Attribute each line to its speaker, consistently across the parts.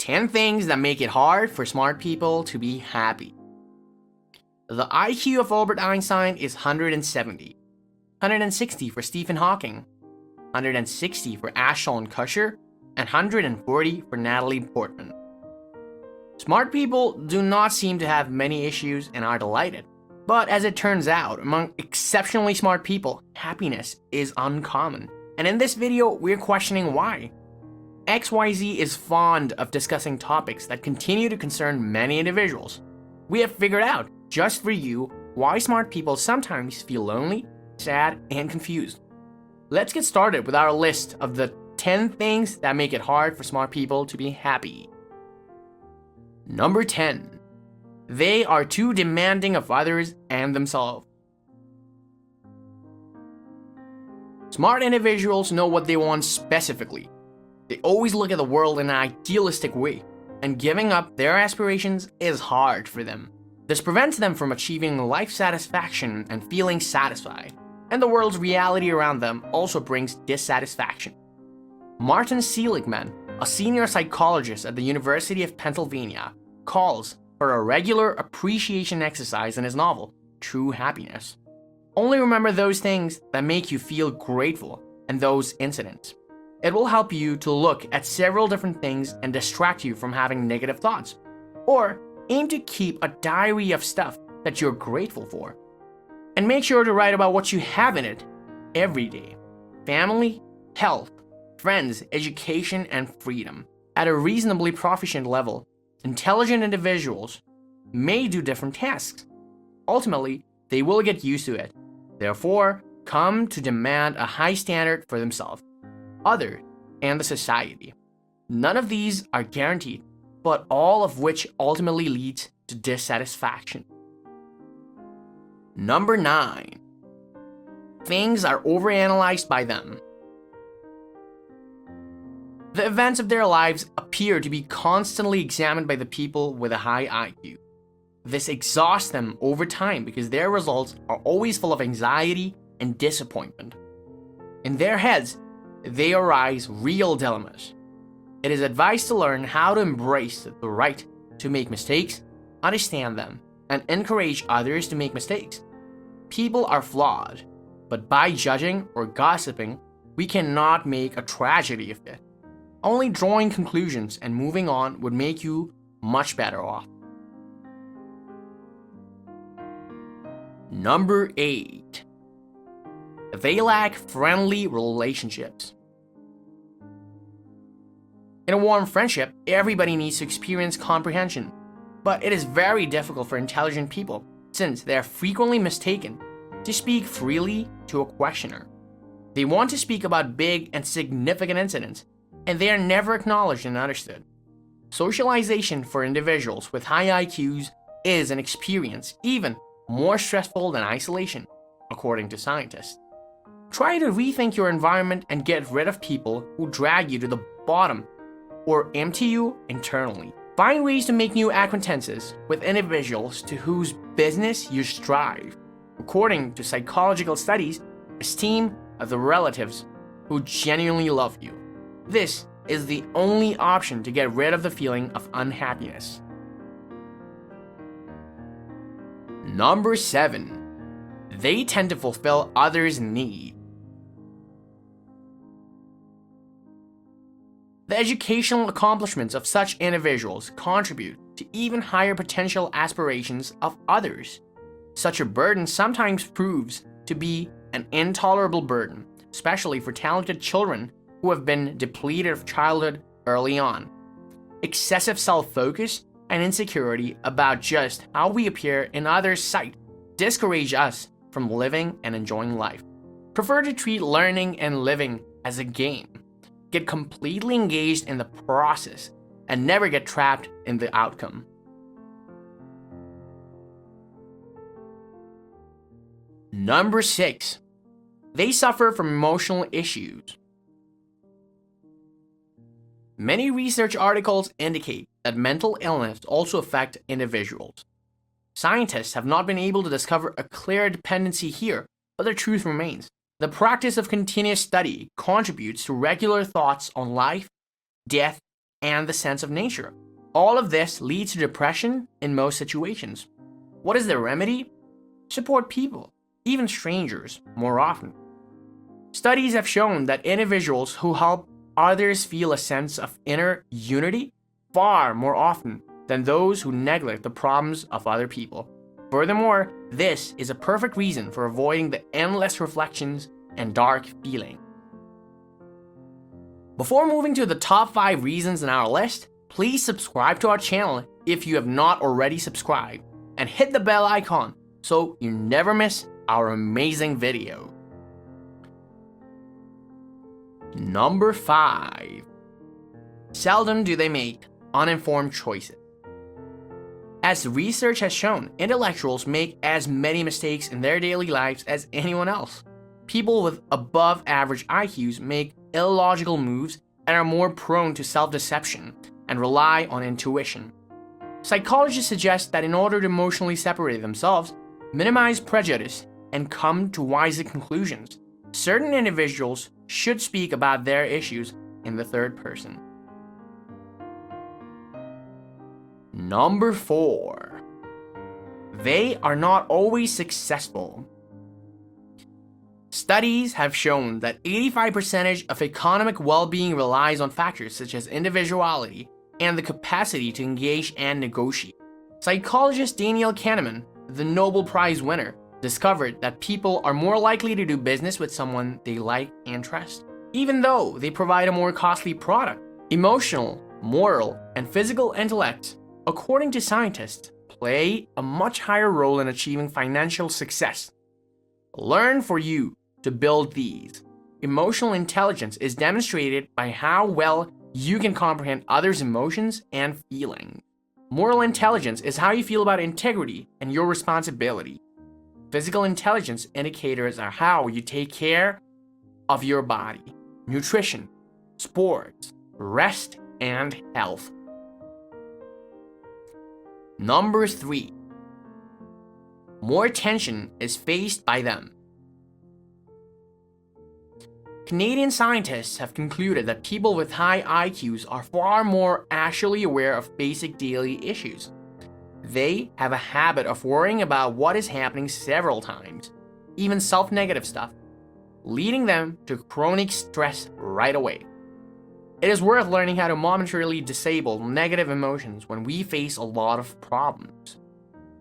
Speaker 1: 10 things that make it hard for smart people to be happy. The IQ of Albert Einstein is 170, 160 for Stephen Hawking, 160 for Ashton Kutcher, and 140 for Natalie Portman. Smart people do not seem to have many issues and are delighted. But as it turns out, among exceptionally smart people, happiness is uncommon. And in this video, we're questioning why. XYZ is fond of discussing topics that continue to concern many individuals. We have figured out, just for you, why smart people sometimes feel lonely, sad, and confused. Let's get started with our list of the 10 things that make it hard for smart people to be happy. Number 10. They are too demanding of others and themselves. Smart individuals know what they want specifically. They always look at the world in an idealistic way, and giving up their aspirations is hard for them. This prevents them from achieving life satisfaction and feeling satisfied, and the world's reality around them also brings dissatisfaction. Martin Seligman, a senior psychologist at the University of Pennsylvania, calls for a regular appreciation exercise in his novel, True Happiness. Only remember those things that make you feel grateful and those incidents. It will help you to look at several different things and distract you from having negative thoughts. Or aim to keep a diary of stuff that you're grateful for. And make sure to write about what you have in it every day. Family, health, friends, education, and freedom. At a reasonably proficient level, intelligent individuals may do different tasks. Ultimately, they will get used to it. Therefore, come to demand a high standard for themselves, others, and the society. None of these are guaranteed, but all of which ultimately leads to dissatisfaction. Number 9. Things are overanalyzed by them. The events of their lives appear to be constantly examined by the people with a high IQ. This exhausts them over time because their results are always full of anxiety and disappointment. In their heads, they arise real dilemmas. It is advised to learn how to embrace the right to make mistakes, understand them, and encourage others to make mistakes. People are flawed, but by judging or gossiping, we cannot make a tragedy of it. Only drawing conclusions and moving on would make you much better off. Number 8. They lack friendly relationships. In a warm friendship, everybody needs to experience comprehension, but it is very difficult for intelligent people since they are frequently mistaken to speak freely to a questioner. They want to speak about big and significant incidents, and they are never acknowledged and understood. Socialization for individuals with high IQs is an experience even more stressful than isolation, according to scientists. Try to rethink your environment and get rid of people who drag you to the bottom or empty you internally. Find ways to make new acquaintances with individuals to whose business you strive. According to psychological studies, esteem the relatives who genuinely love you. This is the only option to get rid of the feeling of unhappiness. Number 7. They tend to fulfill others' needs. The educational accomplishments of such individuals contribute to even higher potential aspirations of others. Such a burden sometimes proves to be an intolerable burden, especially for talented children who have been depleted of childhood early on. Excessive self-focus and insecurity about just how we appear in others' sight discourage us from living and enjoying life. Prefer to treat learning and living as a game. Get completely engaged in the process and never get trapped in the outcome. Number 6. They suffer from emotional issues. Many research articles indicate that mental illness also affects individuals. Scientists have not been able to discover a clear dependency here, but the truth remains. The practice of continuous study contributes to regular thoughts on life, death, and the sense of nature. All of this leads to depression in most situations. What is the remedy? Support people, even strangers, more often. Studies have shown that individuals who help others feel a sense of inner unity far more often than those who neglect the problems of other people. Furthermore, this is a perfect reason for avoiding the endless reflections and dark feelings. Before moving to the top 5 reasons in our list, please subscribe to our channel if you have not already subscribed, and hit the bell icon so you never miss our amazing video. Number 5. Seldom do they make uninformed choices. As research has shown, intellectuals make as many mistakes in their daily lives as anyone else. People with above average IQs make illogical moves and are more prone to self-deception and rely on intuition. Psychologists suggest that in order to emotionally separate themselves, minimize prejudice, and come to wiser conclusions, certain individuals should speak about their issues in the third person. Number 4. They are not always successful. Studies have shown that 85% of economic well-being relies on factors such as individuality and the capacity to engage and negotiate. Psychologist Daniel Kahneman, the Nobel Prize winner, discovered that people are more likely to do business with someone they like and trust, even though they provide a more costly product. Emotional, moral, and physical intellect, according to scientists, play a much higher role in achieving financial success. Learn for you to build these. Emotional intelligence is demonstrated by how well you can comprehend others' emotions and feelings. Moral intelligence is how you feel about integrity and your responsibility. Physical intelligence indicators are how you take care of your body, nutrition, sports, rest, and health. Number 3. More tension is faced by them. Canadian scientists have concluded that people with high IQs are far more actually aware of basic daily issues. They have a habit of worrying about what is happening several times, even self-negative stuff, leading them to chronic stress right away. It is worth learning how to momentarily disable negative emotions when we face a lot of problems.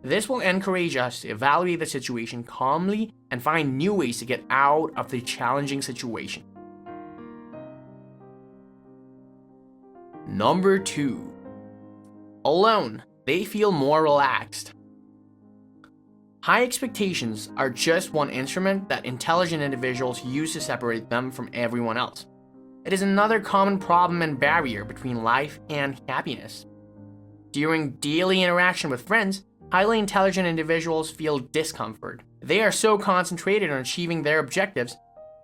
Speaker 1: This will encourage us to evaluate the situation calmly and find new ways to get out of the challenging situation. Number 2. Alone, they feel more relaxed. High expectations are just one instrument that intelligent individuals use to separate them from everyone else. It is another common problem and barrier between life and happiness. During daily interaction with friends, highly intelligent individuals feel discomfort. They are so concentrated on achieving their objectives,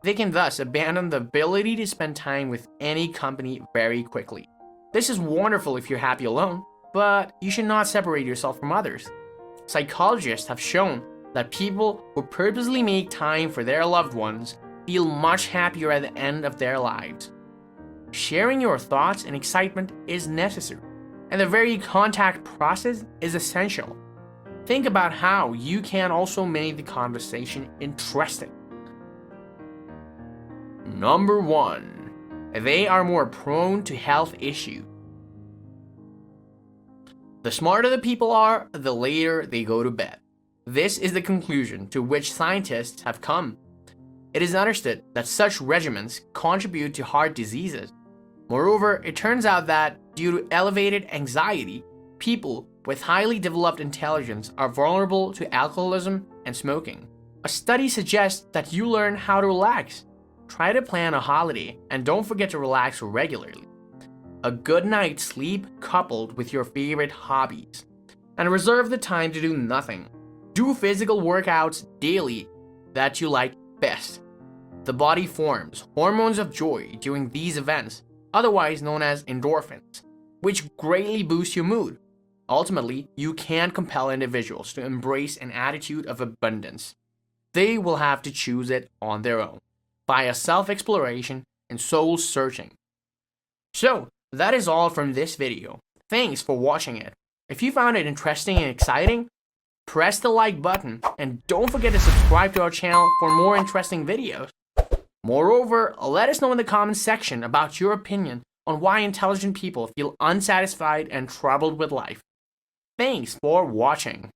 Speaker 1: they can thus abandon the ability to spend time with any company very quickly. This is wonderful if you're happy alone, but you should not separate yourself from others. Psychologists have shown that people who purposely make time for their loved ones feel much happier at the end of their lives. Sharing your thoughts and excitement is necessary, and the very contact process is essential. Think about how you can also make the conversation interesting. Number 1. They are more prone to health issues. The smarter the people are, the later they go to bed. This is the conclusion to which scientists have come. It is understood that such regimens contribute to heart diseases. Moreover, it turns out that due to elevated anxiety, people with highly developed intelligence are vulnerable to alcoholism and smoking. A study suggests that you learn how to relax. Try to plan a holiday and don't forget to relax regularly. A good night's sleep coupled with your favorite hobbies. And reserve the time to do nothing. Do physical workouts daily that you like best. The body forms hormones of joy during these events, otherwise known as endorphins, which greatly boost your mood. Ultimately, you can't compel individuals to embrace an attitude of abundance. They will have to choose it on their own, via self-exploration and soul-searching. So, That is all from this video. Thanks for watching it. If you found it interesting and exciting, press the like button and don't forget to subscribe to our channel for more interesting videos. Moreover, let us know in the comments section about your opinion on why intelligent people feel unsatisfied and troubled with life. Thanks for watching.